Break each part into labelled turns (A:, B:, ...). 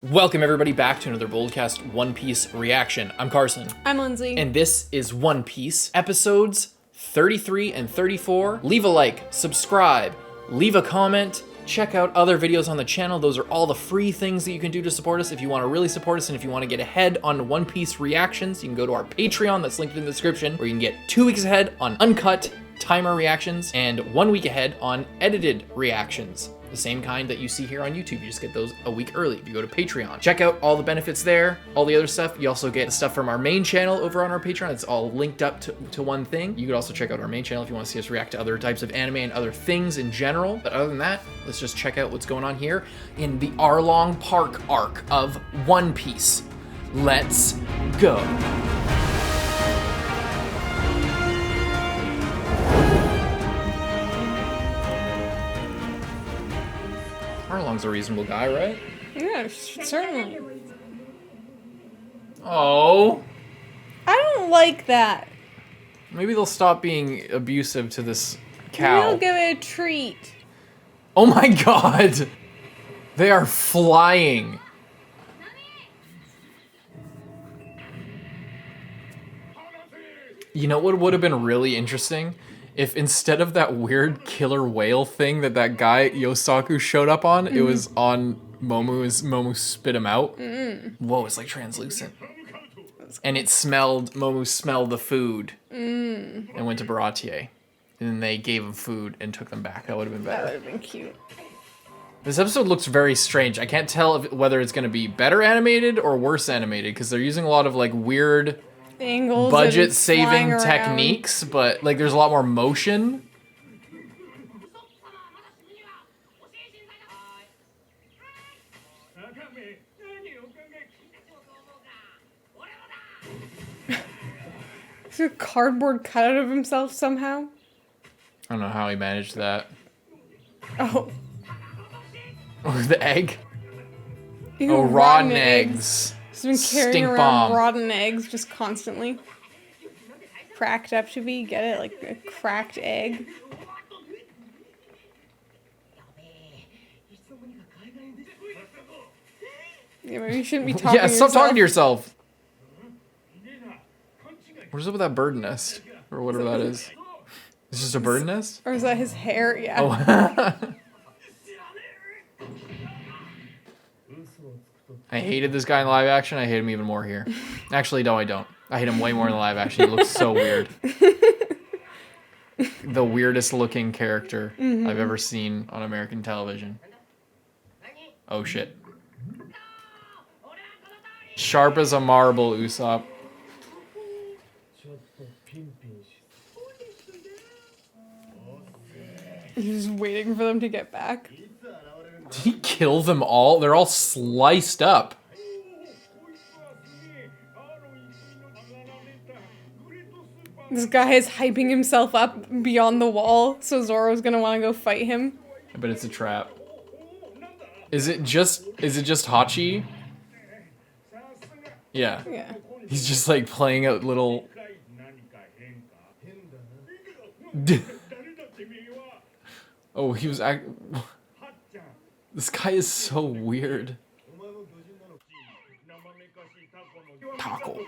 A: Welcome everybody back to another BOLDcast One Piece reaction. I'm Carson.
B: I'm Lindsay.
A: And this is One Piece, episodes 33 and 34. Leave a like, subscribe, leave a comment, check out other videos on the channel. Those are all the free things that you can do to support us if you want to really support us, and if you want to get ahead on One Piece reactions, you can go to our Patreon that's linked in the description, where you can get 2 weeks ahead on uncut timer reactions and 1 week ahead on edited reactions. The same kind that you see here on YouTube. You just get those a week early if you go to Patreon. Check out all the benefits there, all the other stuff. You also get stuff from our main channel over on our Patreon. It's all linked up to one thing. You could also check out our main channel if you want to see us react to other types of anime and other things in general. But other than that, let's just check out what's going on here in the Arlong Park arc of One Piece. Let's go. Arlong's a reasonable guy, right?
B: Yeah, certainly.
A: Oh.
B: I don't like that.
A: Maybe they'll stop being abusive to this
B: Maybe
A: cow.
B: they'll give it a treat.
A: Oh my god! They are flying. You know what would have been really interesting? If instead of that weird killer whale thing that guy Yosaku showed up on, it was on Momo spit him out. Whoa, it's like translucent. And Momo smelled the food and went to Baratier. And then they gave him food and took them back. That would have been better.
B: That would have been cute.
A: This episode looks very strange. I can't tell whether it's going to be better animated or worse animated, because they're using a lot of like weird
B: Angles,
A: budget saving
B: and
A: techniques, but like there's a lot more motion.
B: Is a cardboard cutout of himself somehow?
A: I don't know how he managed that.
B: Oh.
A: Or the egg.
B: Ew,
A: Oh, rotten eggs.
B: He's been carrying
A: Stink
B: around
A: bomb.
B: rotten eggs just constantly. Cracked up to be, get it? Like a cracked egg. Yeah, maybe you shouldn't be talking
A: Yeah,
B: to
A: stop
B: yourself.
A: talking to yourself. What's up with that bird nest? Or whatever that is. It's just a bird nest?
B: Or is that his hair? Yeah.
A: Oh. I hated this guy in live action. I hate him even more here. Actually, no, I don't. I hate him way more in live action. He looks so weird. The weirdest looking character I've ever seen on American television. Oh shit. Sharp as a marble, Usopp.
B: He's just waiting for them to get back.
A: Did he kill them all? They're all sliced up.
B: This guy is hyping himself up beyond the wall, so Zoro's gonna want to go fight him.
A: I bet it's a trap. Is it just Hachi? Yeah.
B: Yeah.
A: He's just like playing a little. Oh, he was This guy is so weird. Taco.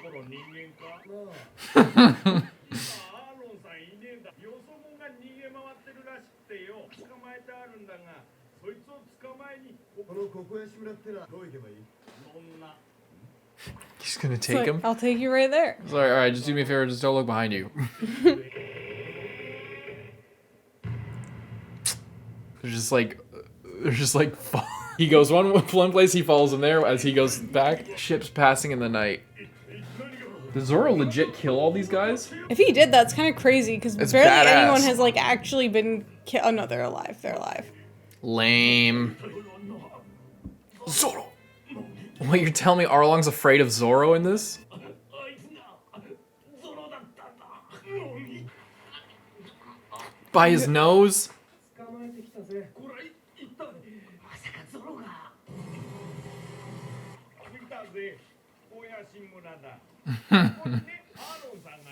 A: He's gonna take
B: Like,
A: him.
B: I'll take you right there.
A: Sorry, all right, just do me a favor, just don't look behind you. They're just like, he goes one place, he follows him there. As he goes back, ships passing in the night. Did Zoro legit kill all these guys?
B: If he did, that's kind of crazy, because
A: It's
B: barely
A: badass.
B: anyone has like actually been killed. Oh no, they're alive. They're alive.
A: Lame. Zoro. Wait, you're telling me Arlong's afraid of Zoro in this? By his nose?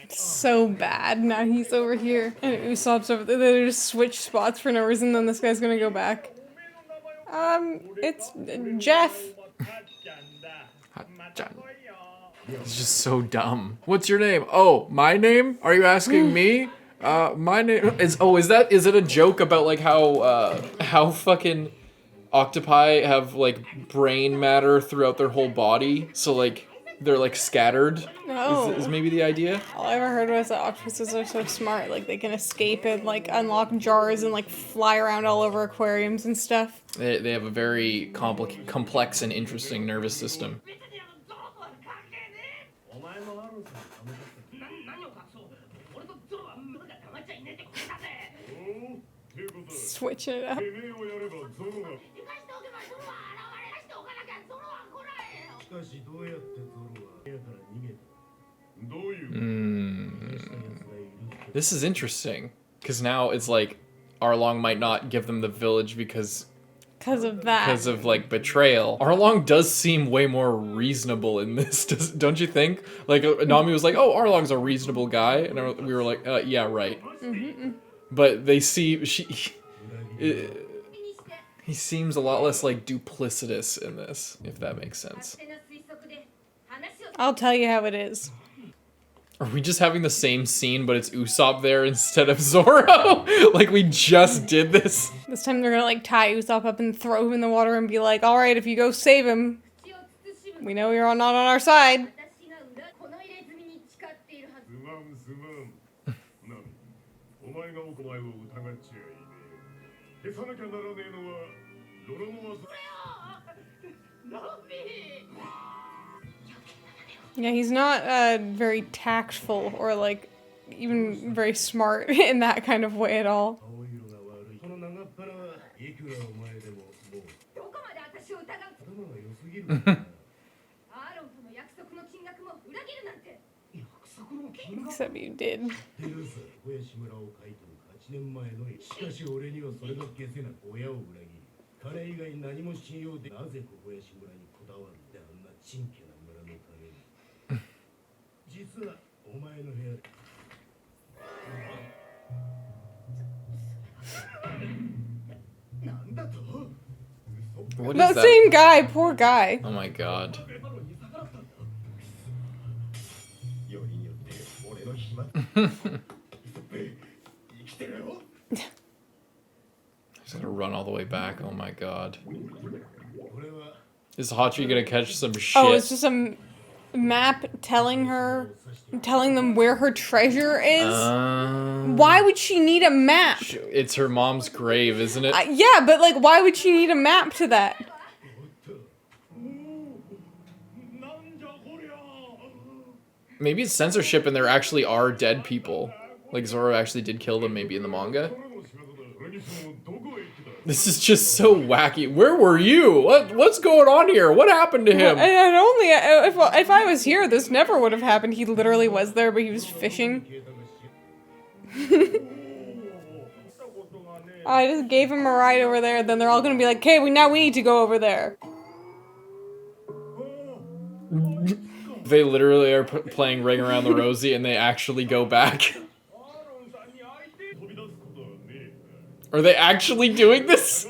B: So bad. Now he's over here, and Usopp's over there. They just switch spots for no reason. Then this guy's gonna go back. It's Jeff.
A: Ha-chan. It's just so dumb. What's your name? Oh, my name? Are you asking me? My name is. Oh, is it a joke about like how fucking octopi have like brain matter throughout their whole body? So like they're like scattered.
B: No.
A: Is maybe the idea?
B: All I ever heard was that octopuses are so smart, like they can escape and like unlock jars and like fly around all over aquariums and stuff.
A: They have a very complex and interesting nervous system.
B: Switching it up.
A: This is interesting, because now it's like Arlong might not give them the village because
B: of that.
A: Because of like betrayal. Arlong does seem way more reasonable in this, don't you think? Like Nami was like, "Oh, Arlong's a reasonable guy," and we were like, "Yeah, right." But they see he seems a lot less like duplicitous in this, if that makes sense.
B: I'll tell you how it is.
A: Are we just having the same scene, but it's Usopp there instead of Zoro? Like we just did this?
B: This time they're gonna like tie Usopp up and throw him in the water and be like, "Alright, if you go save him, we know you're not on our side." Yeah, he's not very tactful or like even very smart in that kind of way at all. Except you did.
A: What is
B: That
A: that?
B: same guy, poor guy.
A: Oh my god. He's gonna run all the way back. Oh my god. Is Hachi gonna catch some shit?
B: Oh, it's just a map telling them where her treasure is? Why would she need a map?
A: It's her mom's grave, isn't it?
B: Yeah, but like, why would she need a map to that?
A: Maybe it's censorship and there actually are dead people. Like Zoro actually did kill them maybe in the manga. This is just so wacky. Where were you? What's going on here? What happened to him?
B: And only if I was here, this never would have happened. He literally was there, but he was fishing. I just gave him a ride over there, then they're all gonna be like, "Okay, now we need to go over there."
A: They literally are playing Ring Around the Rosie and they actually go back. Are they actually doing this?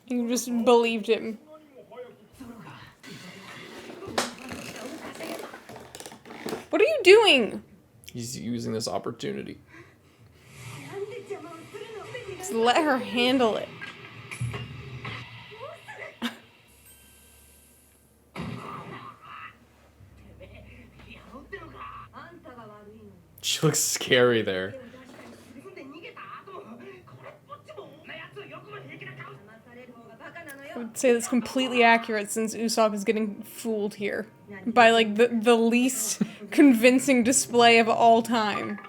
B: You just believed him. What are you doing?
A: He's using this opportunity.
B: Just let her handle it.
A: She looks scary there.
B: I would say that's completely accurate since Usopp is getting fooled here by like the least convincing display of all time.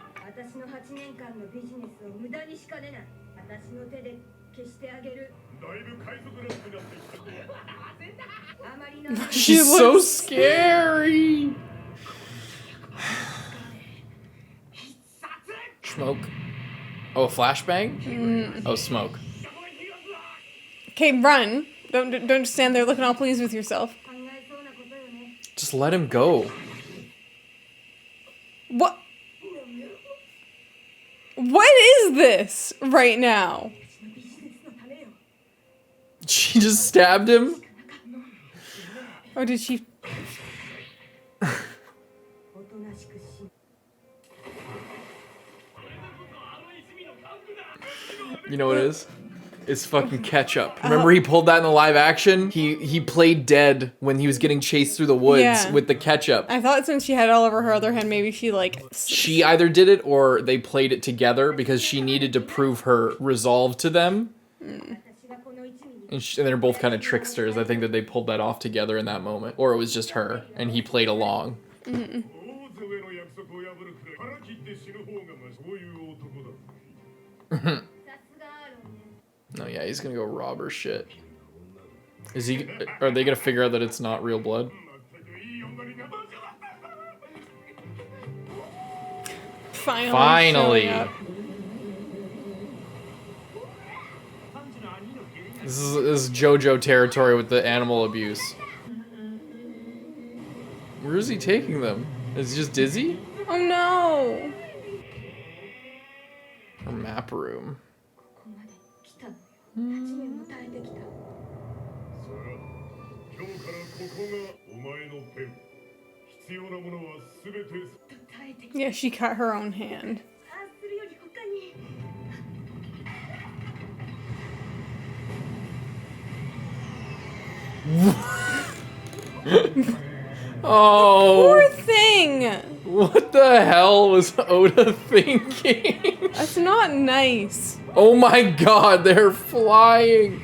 A: She's so scary. Smoke. Oh, flashbang? Oh, smoke.
B: Okay, run. Don't stand there looking all pleased with yourself.
A: Just let him go.
B: What? What is this right now?
A: She just stabbed him?
B: Oh, did she?
A: You know what it is? It's fucking ketchup. Remember he pulled that in the live action? He played dead when he was getting chased through the woods with the ketchup.
B: I thought since she had it all over her other hand, maybe she like...
A: She either did it or they played it together because she needed to prove her resolve to them. And they're both kind of tricksters. I think that they pulled that off together in that moment. Or it was just her and he played along. No, yeah, he's gonna go rob her shit. Is he? Are they gonna figure out that it's not real blood? Finally. This is JoJo territory with the animal abuse. Where is he taking them? Is he just dizzy?
B: Oh no!
A: Her map room.
B: Yeah, she cut her own hand.
A: Oh,
B: poor thing!
A: What the hell was Oda thinking?
B: That's not nice.
A: Oh my god, they're flying!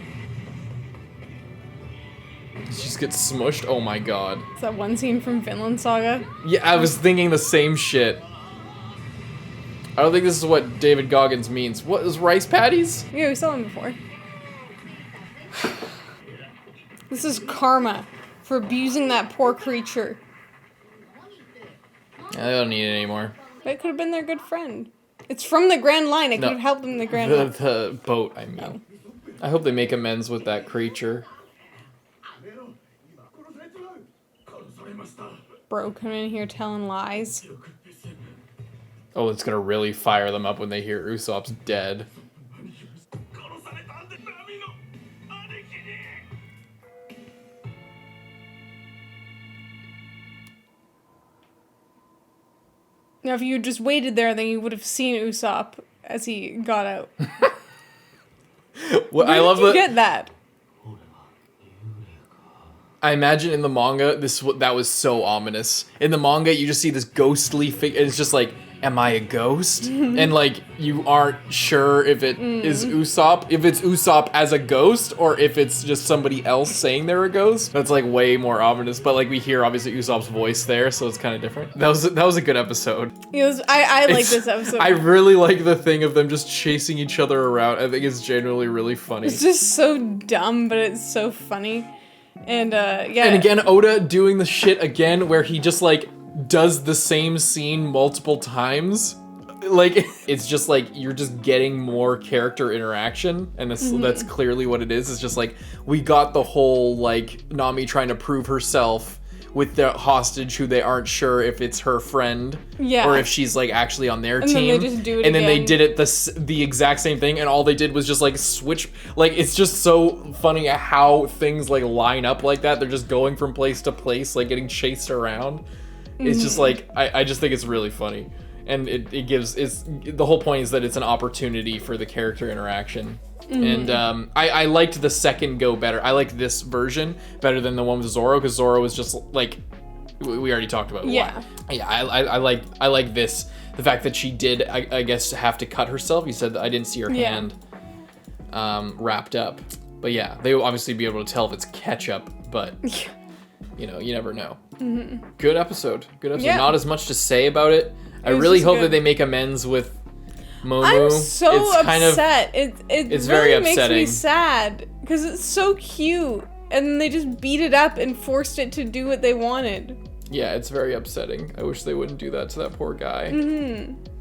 A: She just gets smushed? Oh my god.
B: Is that one scene from Vinland Saga?
A: Yeah, I was thinking the same shit. I don't think this is what David Goggins means. What is rice patties?
B: Yeah, we saw them before. This is karma for abusing that poor creature.
A: Yeah, they don't need it anymore.
B: But it could have been their good friend. It's from the Grand Line. It could have helped them in the Grand Line.
A: The boat, I mean. Oh. I hope they make amends with that creature.
B: Bro coming in here telling lies.
A: Oh, it's gonna really fire them up when they hear Usopp's dead.
B: Now, if you had just waited there, then you would have seen Usopp as he got out.
A: Well,
B: Where
A: I love
B: did you get that?
A: I imagine in the manga, that was so ominous. In the manga, you just see this ghostly figure. It's just like, am I a ghost? And like, you aren't sure if it is Usopp. If it's Usopp as a ghost, or if it's just somebody else saying they're a ghost. That's like way more ominous. But like, we hear obviously Usopp's voice there, so it's kind of different. That was a good episode.
B: I like this episode.
A: I really like the thing of them just chasing each other around. I think it's genuinely really funny.
B: It's just so dumb, but it's so funny. And yeah.
A: And again, Oda doing the shit again where he just like does the same scene multiple times. Like, it's just like you're just getting more character interaction, and that's clearly what it is. It's just like we got the whole like Nami trying to prove herself with the hostage who they aren't sure if it's her friend or if she's like actually on their team.
B: Then they just do it
A: and then
B: again.
A: they did it the exact same thing, and all they did was just like switch. Like, it's just so funny how things like line up like that. They're just going from place to place, like getting chased around. It's just like I just think it's really funny, and it gives the whole point is that it's an opportunity for the character interaction. And I liked the second go better. I liked this version better than the one with Zoro, because Zoro was just like we already talked about.
B: Yeah.
A: Yeah, I like this. The fact that she did, I guess, have to cut herself. You said that I didn't see her hand wrapped up, but yeah, they will obviously be able to tell if it's ketchup, but you know, you never know. Good episode.
B: Yeah.
A: Not as much to say about it. I really hope that they make amends with Momo.
B: I'm so upset. It
A: it's
B: really
A: very
B: makes
A: upsetting.
B: me sad because it's so cute, and they just beat it up and forced it to do what they wanted.
A: Yeah, it's very upsetting. I wish they wouldn't do that to that poor guy.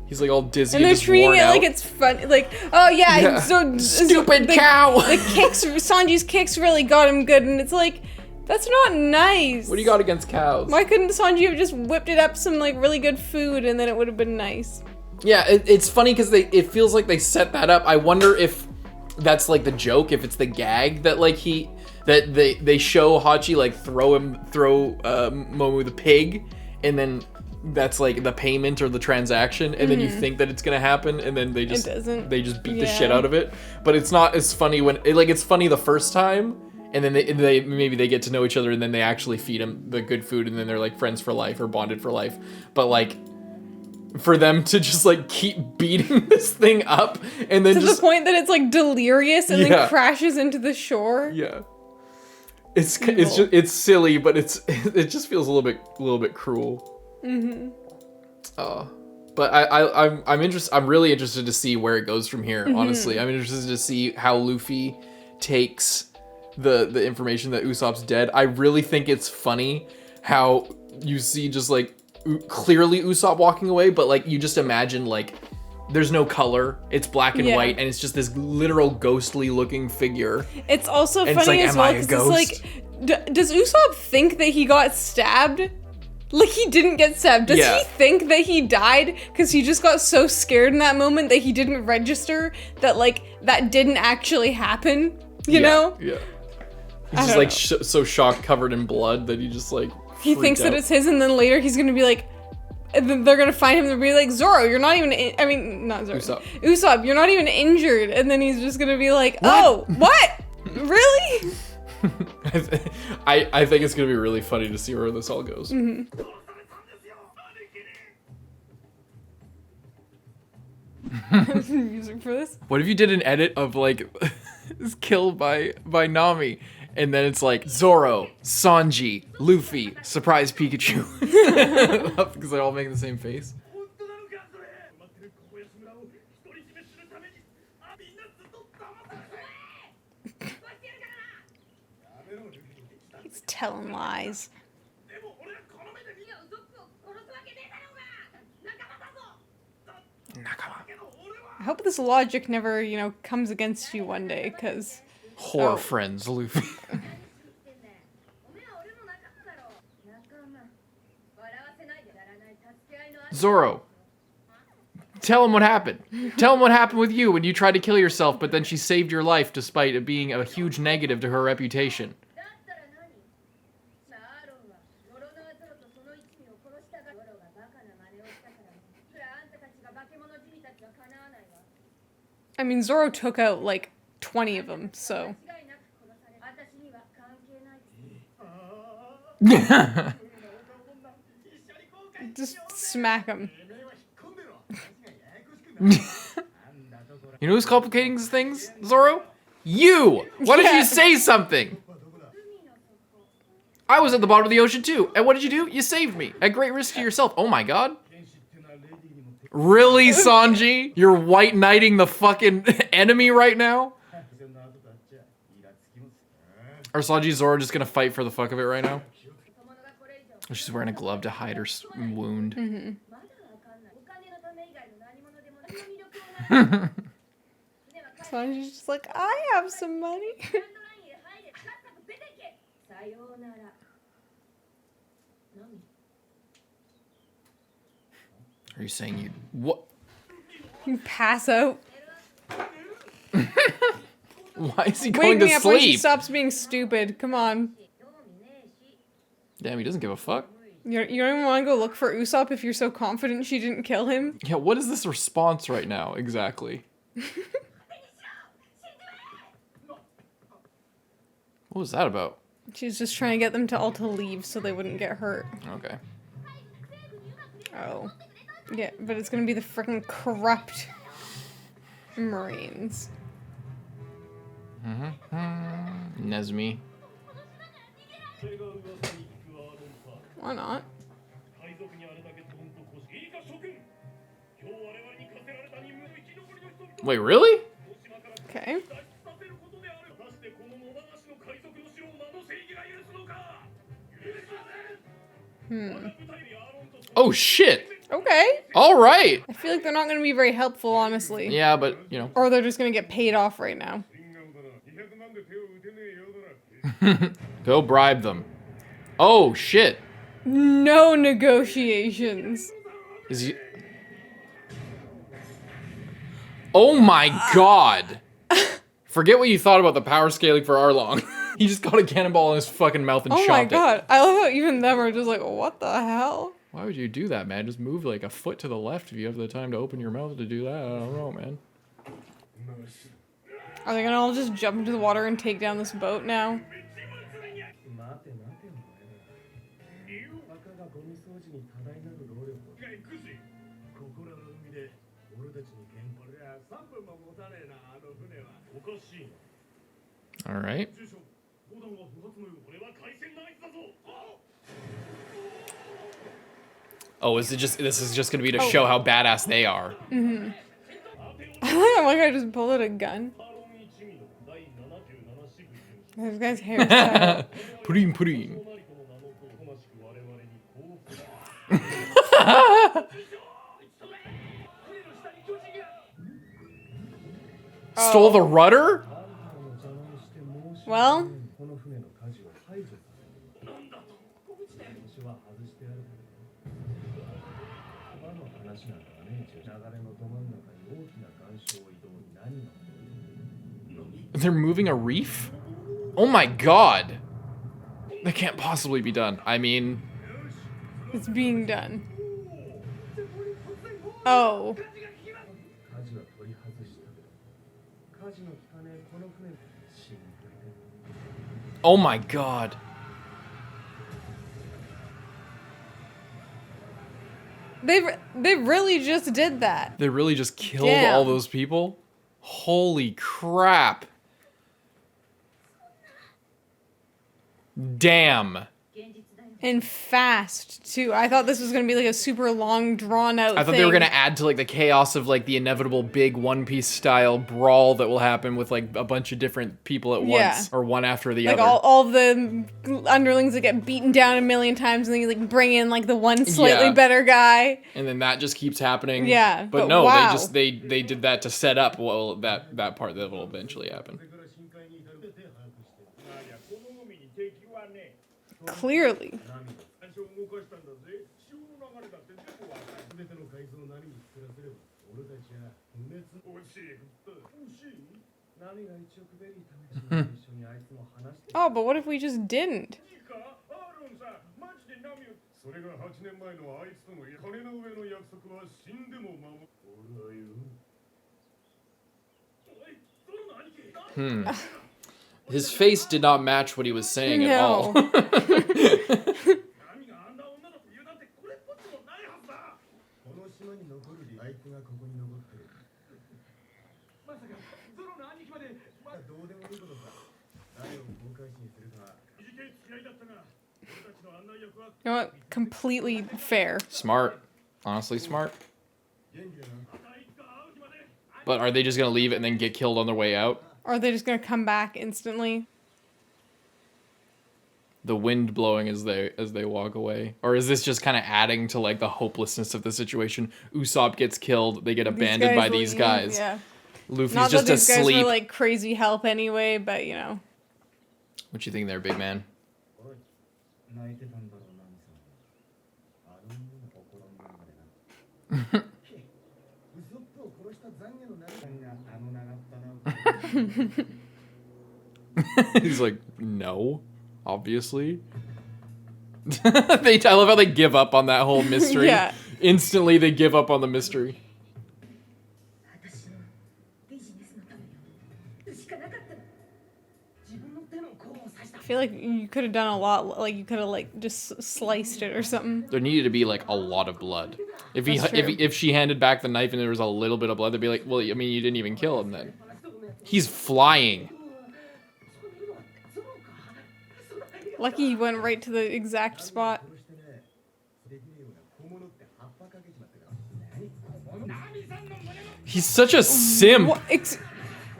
A: He's like all dizzy
B: and they're
A: just
B: treating it
A: worn
B: like
A: out.
B: it's fun. Like, oh yeah, so
A: stupid cow.
B: The kicks, Sanji's kicks really got him good, and it's like, that's not nice.
A: What do you got against cows?
B: Why couldn't Sanji have just whipped it up some like really good food, and then it would have been nice?
A: Yeah, it's funny because it feels like they set that up. I wonder if that's like the joke, if it's the gag that like that they show Hachi like throw Momu the pig, and then that's like the payment or the transaction, and then you think that it's gonna happen, and then they just beat the shit out of it. But it's not as funny when it's funny the first time, and then they maybe they get to know each other, and then they actually feed him the good food, and then they're like friends for life or bonded for life. But like for them to just like keep beating this thing up, and then
B: to the point that it's like delirious and then crashes into the shore.
A: Yeah. It's silly, but it just feels a little bit cruel. But I'm really interested to see where it goes from here. Honestly, I'm interested to see how Luffy takes the information that Usopp's dead. I really think it's funny how you see just like clearly Usopp walking away, but like you just imagine like there's no color, it's black and white, and it's just this literal ghostly looking figure.
B: It's also funny as well because it's like, does Usopp think that he got stabbed? Like, he didn't get stabbed. Does he think that he died because he just got so scared in that moment that he didn't register that like that didn't actually happen? You know? Yeah. He's just like so shocked, covered in blood that he just like he thinks that it's his, and then later he's gonna be like, and then they're gonna find him and be like, Zoro, you're not even, not Zoro. Usopp, you're not even injured. And then he's just gonna be like, oh, what? Really?
A: I think it's gonna be really funny to see where this all goes.
B: Music for this?
A: What if you did an edit of like, is killed by Nami? And then it's like Zoro, Sanji, Luffy, surprise Pikachu. Because they all make the same face.
B: He's telling lies. I hope this logic never, comes against you one day, because...
A: Whore friends, Luffy. Zoro, tell him what happened. Tell him what happened with you when you tried to kill yourself, but then she saved your life despite it being a huge negative to her reputation.
B: I mean, Zoro took out, like, 20 of them, so... Just smack him.
A: You know who's complicating things, Zoro? You! Why didn't you say something? I was at the bottom of the ocean too, and what did you do? You saved me, at great risk to yourself. Oh my god. Really, Sanji? You're white knighting the fucking enemy right now? Are Sanji and Zoro just gonna fight for the fuck of it right now? She's wearing a glove to hide her wound.
B: Sanji's just like, I have some money.
A: Are you saying you... What?
B: You pass out.
A: Why is he going to sleep? Wake me up when
B: she stops being stupid. Come on.
A: Damn, he doesn't give a fuck.
B: You don't even want to go look for Usopp if you're so confident she didn't kill him?
A: Yeah, what is this response right now, exactly? What was that about?
B: She's just trying to get them to all to leave so they wouldn't get hurt.
A: Okay.
B: Oh. Yeah, but it's gonna be the frickin' corrupt Marines.
A: Nezmi.
B: Why not?
A: Wait, really?
B: Okay.
A: Oh shit!
B: Okay.
A: Alright!
B: I feel like they're not gonna be very helpful, honestly.
A: Yeah, but, you know.
B: Or they're just gonna get paid off right now.
A: Go bribe them. Oh, shit.
B: No negotiations.
A: Is he... Oh my god! Forget what you thought about the power scaling for Arlong. He just got a cannonball in his fucking mouth and
B: oh
A: chopped
B: my
A: it.
B: god. I love how even them are just like, what the hell?
A: Why would you do that, man? Just move like a foot to the left if you have the time to open your mouth to do that. I don't know, man.
B: Are they gonna all just jump into the water and take down this boat now?
A: All right. Oh, this is just gonna be to show how badass they are.
B: Mm-hmm. I like I just pulled out a gun. This guy's hairstyle.
A: Pudding, pudding. Stole the rudder?
B: Well,
A: they're moving a reef? Oh my god. That can't possibly be done. I mean...
B: it's being done. Oh.
A: Oh my god.
B: They really just did that.
A: They really just killed all those people? Holy crap. Damn.
B: And fast, too. I thought this was going to be like a super long, drawn-out
A: I thought they were going to add to like the chaos of like the inevitable big One Piece style brawl that will happen with like a bunch of different people at once. Or one after the other.
B: Like all the underlings that get beaten down a million times and then you like bring in like the one slightly better guy.
A: And then that just keeps happening.
B: Yeah.
A: But no, they did that to set up that part that will eventually happen.
B: Clearly. Oh, but what if we just didn't?
A: His face did not match what he was saying at all.
B: You know what? Completely fair.
A: Smart. Honestly smart. But are they just gonna leave it and then get killed on their way out?
B: Or are they just gonna come back instantly?
A: The wind blowing as they walk away? Or is this just kind of adding to like the hopelessness of the situation? Usopp gets killed, they get abandoned by these guys.
B: Yeah.
A: Luffy's
B: Not
A: just
B: that these
A: asleep.
B: guys were like crazy help anyway, but you know.
A: What you think there, big man? He's like, no, obviously. I love how they give up on that whole mystery.
B: Yeah.
A: Instantly they give up on the mystery.
B: I feel like you could have done a lot, like you could have like just sliced it or something.
A: There needed to be like a lot of blood. If she handed back the knife and there was a little bit of blood, they'd be like, well, I mean, you didn't even kill him then. He's flying.
B: Lucky he went right to the exact spot.
A: He's such a simp.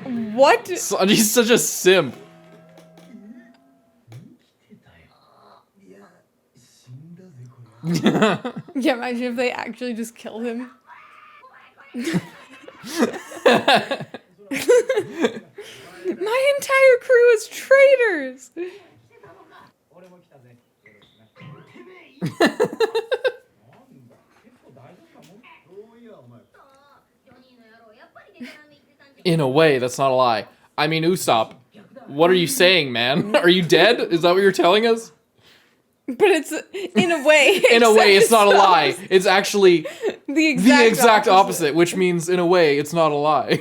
B: What?
A: He's such a simp.
B: Yeah, imagine if they actually just killed him. My entire crew is traitors!
A: In a way, that's not a lie. I mean, Usopp, What are you saying, man? Are you dead? Is that what you're telling us?
B: But it's in a way.
A: In a way, it's not a lie. It's actually
B: the exact
A: opposite, which means in a way, it's not a lie.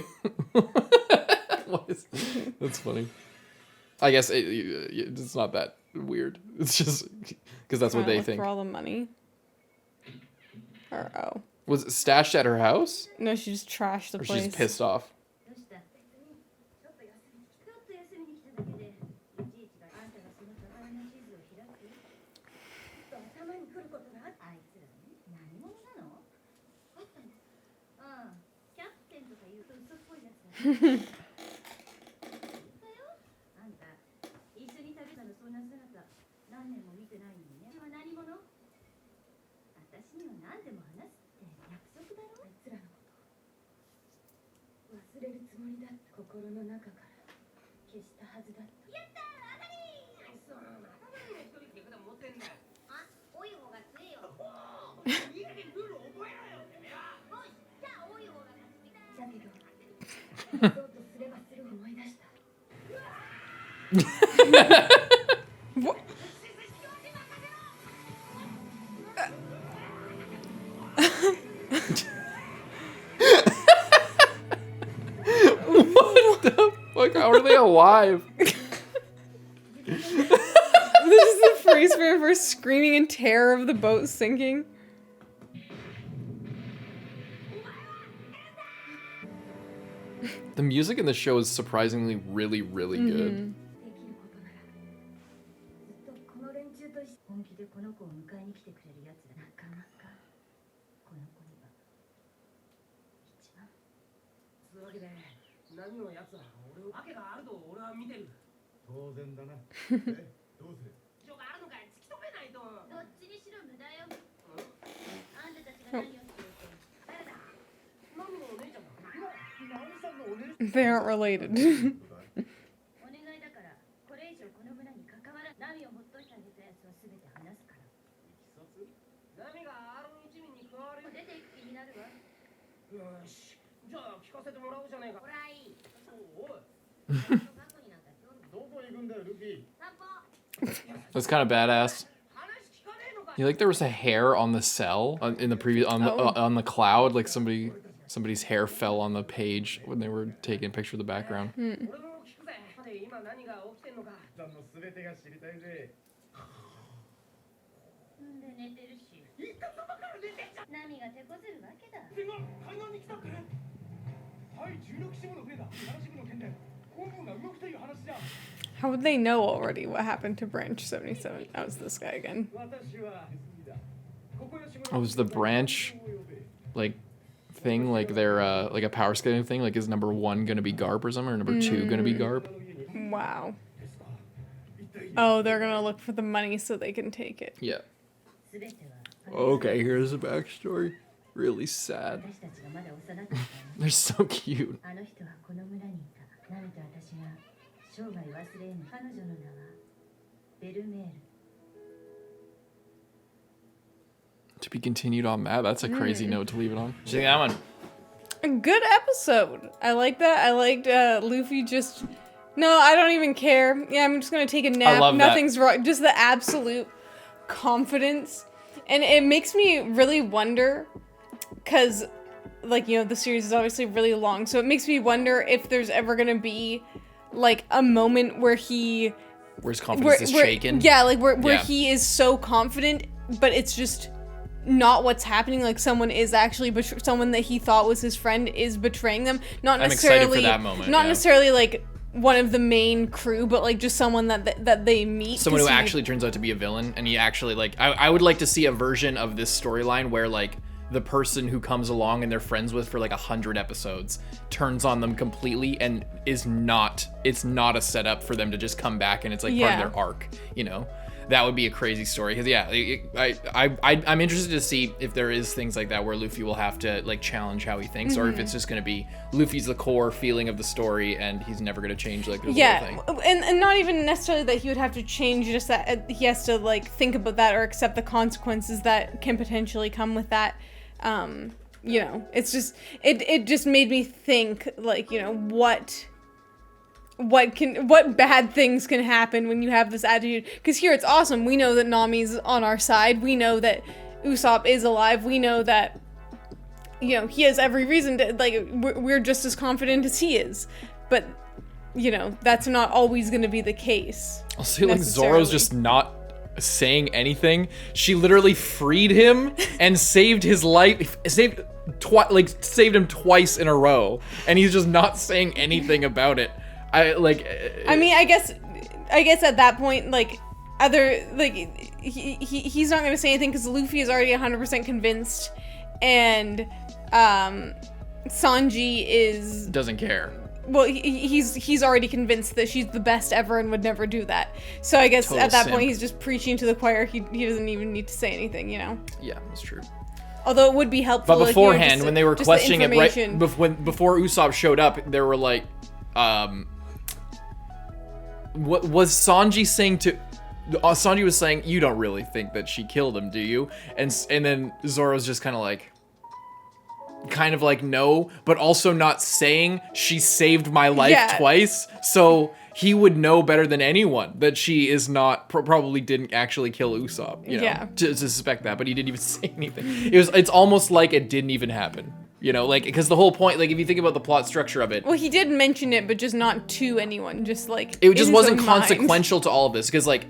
A: That's funny. I guess it's not that weird. It's just because that's what they think.
B: For all the money. Or
A: was it stashed at her house?
B: No, she just trashed the place.
A: She's pissed off. What the fuck? How are they alive?
B: This is the phrase for her screaming in terror of the boat sinking.
A: The music in the show is surprisingly really, really good.
B: They aren't related.
A: That's kind of badass. You like there was a hair on the cell in the previous on the cloud, like somebody's hair fell on the page when they were taking a picture of the background.
B: How would they know already what happened to Branch 77? That was this guy again.
A: Oh, was the Branch like thing like their like a power scaling thing? Like, is number 1 gonna be Garp or something, or number 2 gonna be Garp?
B: Wow. Oh, they're gonna look for the money so they can take it.
A: Yeah. Okay, here's the backstory. Really sad. They're so cute. To be continued on that. That's a crazy note to leave it on. See that one.
B: A good episode. I like that. I liked Luffy just... No, I don't even care. Yeah, I'm just gonna take a nap.
A: I love
B: Nothing's wrong. Just the absolute confidence. And it makes me really wonder, because, like, you know, the series is obviously really long, so it makes me wonder if there's ever gonna be, like, a moment where he...
A: Where his confidence is shaken?
B: Yeah, like, where he is so confident, but it's just not what's happening. Like, someone is actually... someone that he thought was his friend is betraying them. Not necessarily...
A: I'm excited for that moment,
B: Not necessarily, like... one of the main crew, but like just someone that they meet.
A: Someone who actually turns out to be a villain, and he actually like I would like to see a version of this storyline where like the person who comes along and they're friends with for like 100 episodes turns on them completely and it's not a setup for them to just come back and it's like part of their arc, you know? That would be a crazy story. Because I'm interested to see if there is things like that where Luffy will have to like challenge how he thinks, or if it's just going to be Luffy's the core feeling of the story and he's never going to change like the whole thing.
B: And not even necessarily that he would have to change, just that he has to like think about that or accept the consequences that can potentially come with that. You know, it's just it just made me think, like, you know, what what bad things can happen when you have this attitude. Because here it's awesome. We know that Nami's on our side. We know that Usopp is alive. We know that, you know, he has every reason to, like, we're just as confident as he is. But, you know, that's not always going to be the case.
A: I'll say, like, Zoro's just not saying anything. She literally freed him and saved his life, saved him twice in a row, and he's just not saying anything about it. I mean, I guess at that point, like, he's not gonna say anything because Luffy is already 100% convinced, and Sanji doesn't care. Well, he's already convinced that she's the best ever and would never do that. So I guess total at that point he's just preaching to the choir. He doesn't even need to say anything, you know? Yeah, that's true. Although it would be helpful. But beforehand, like, when they were questioning it, right before Usopp showed up, they were like, what was Sanji saying to? Sanji was saying, "You don't really think that she killed him, do you?" And then Zoro's just kind of like no, but also not saying she saved my life twice. So he would know better than anyone that she is not probably didn't actually kill Usopp. You know, to suspect that, but he didn't even say anything. It's almost like it didn't even happen. You know, like, because the whole point, like, if you think about the plot structure of it. Well, he did mention it, but just not to anyone. Just like it just wasn't consequential to all of this, because like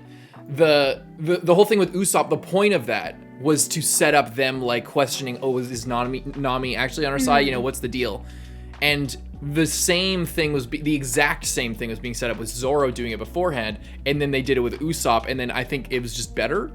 A: the whole thing with Usopp, the point of that was to set up them, like, questioning, oh, is Nami actually on our side? You know, what's the deal? And the same thing was, the exact same thing was being set up with Zoro doing it beforehand, and then they did it with Usopp, and then I think it was just better.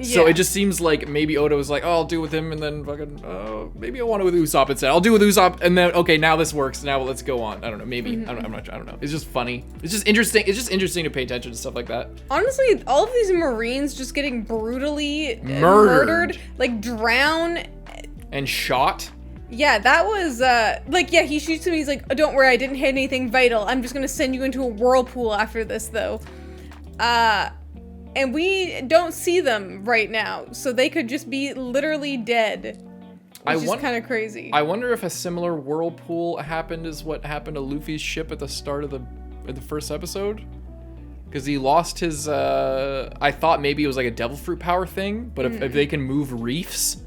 A: So it just seems like maybe Oda was like, oh, I'll do it with him, and then fucking, maybe I want it with Usopp instead. I'll do it with Usopp, and then, okay, now this works, now let's go on. I don't know, maybe. I don't know. It's just funny. It's just interesting. It's just interesting to pay attention to stuff like that. Honestly, all of these Marines just getting brutally murdered, like drown. And shot. Yeah, that was, he shoots him, he's like, oh, don't worry, I didn't hit anything vital. I'm just gonna send you into a whirlpool after this, though. And we don't see them right now, so they could just be literally dead, which is kind of crazy. I wonder if a similar whirlpool happened as what happened to Luffy's ship at the start of the first episode, because he lost his. I thought maybe it was like a devil fruit power thing, but if they can move reefs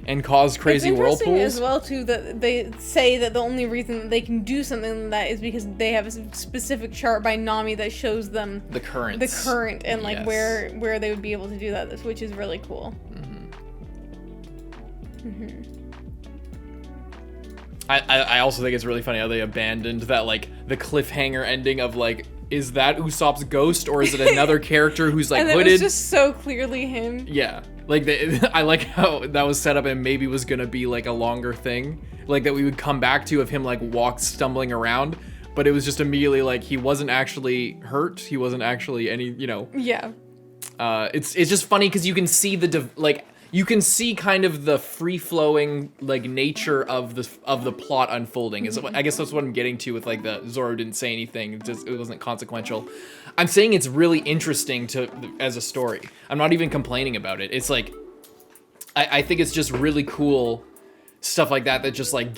A: and cause crazy whirlpools. It's interesting as well too that they say that the only reason that they can do something like that is because they have a specific chart by Nami that shows them the current and like where they would be able to do that, which is really cool. I also think it's really funny how they abandoned that, like, the cliffhanger ending of, like, is that Usopp's ghost or is it another character who's like hooded? And it was just so clearly him. Yeah. Like, I like how that was set up and maybe was gonna be like a longer thing, like that we would come back to of him like stumbling around, but it was just immediately like he wasn't actually hurt, he wasn't actually any, you know. Yeah. It's just funny because you can see you can see kind of the free-flowing, like, nature of the plot unfolding. I guess that's what I'm getting to with, like, the Zoro didn't say anything. It wasn't consequential. I'm saying it's really interesting as a story. I'm not even complaining about it. It's like, I think it's just really cool stuff like that just, like,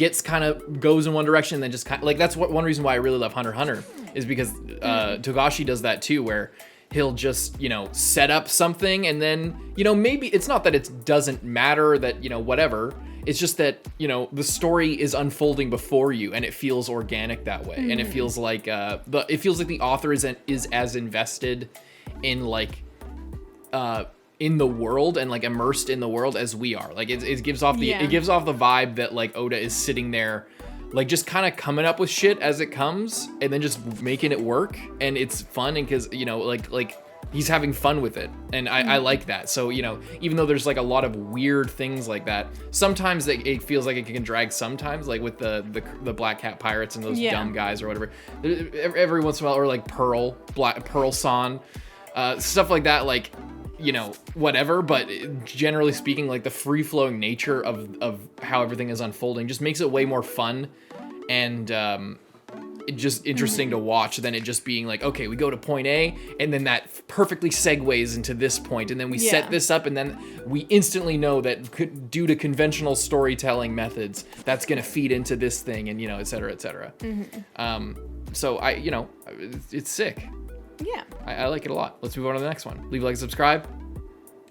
A: goes in one direction and then just kind of, like, that's one reason why I really love Hunter x Hunter, is because Togashi does that too, where he'll just, you know, set up something and then, you know, maybe it's not that it doesn't matter that, you know, whatever. It's just that, you know, the story is unfolding before you and it feels organic that way. And it feels like the author is as invested in, like, in the world and, like, immersed in the world as we are. Like, it gives off the vibe that, like, Oda is sitting there, like, just kind of coming up with shit as it comes and then just making it work, and it's fun, and because, you know, like he's having fun with it, and I like that. So, you know, even though there's, like, a lot of weird things like that, sometimes it feels like it can drag sometimes, like with the Black Cat Pirates and those dumb guys or whatever. Every once in a while, or like Pearl-san, stuff like that, like, you know, whatever, but generally speaking, like, the free-flowing nature of how everything is unfolding just makes it way more fun and it just interesting to watch than it just being like, okay, we go to point A and then that perfectly segues into this point and then we set this up and then we instantly know that due to conventional storytelling methods that's gonna feed into this thing, and, you know, et cetera, et cetera. So it's sick.
B: Yeah.
A: I like it a lot. Let's move on to the next one. Leave a like, subscribe.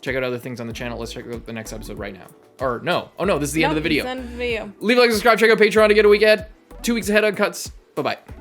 A: Check out other things on the channel. Let's check out the next episode right now. Or no. Oh no, this is the end of the video.
B: This is the end of the video.
A: Leave a like, subscribe, check out Patreon to get a week ahead. 2 weeks ahead on cuts. Bye-bye.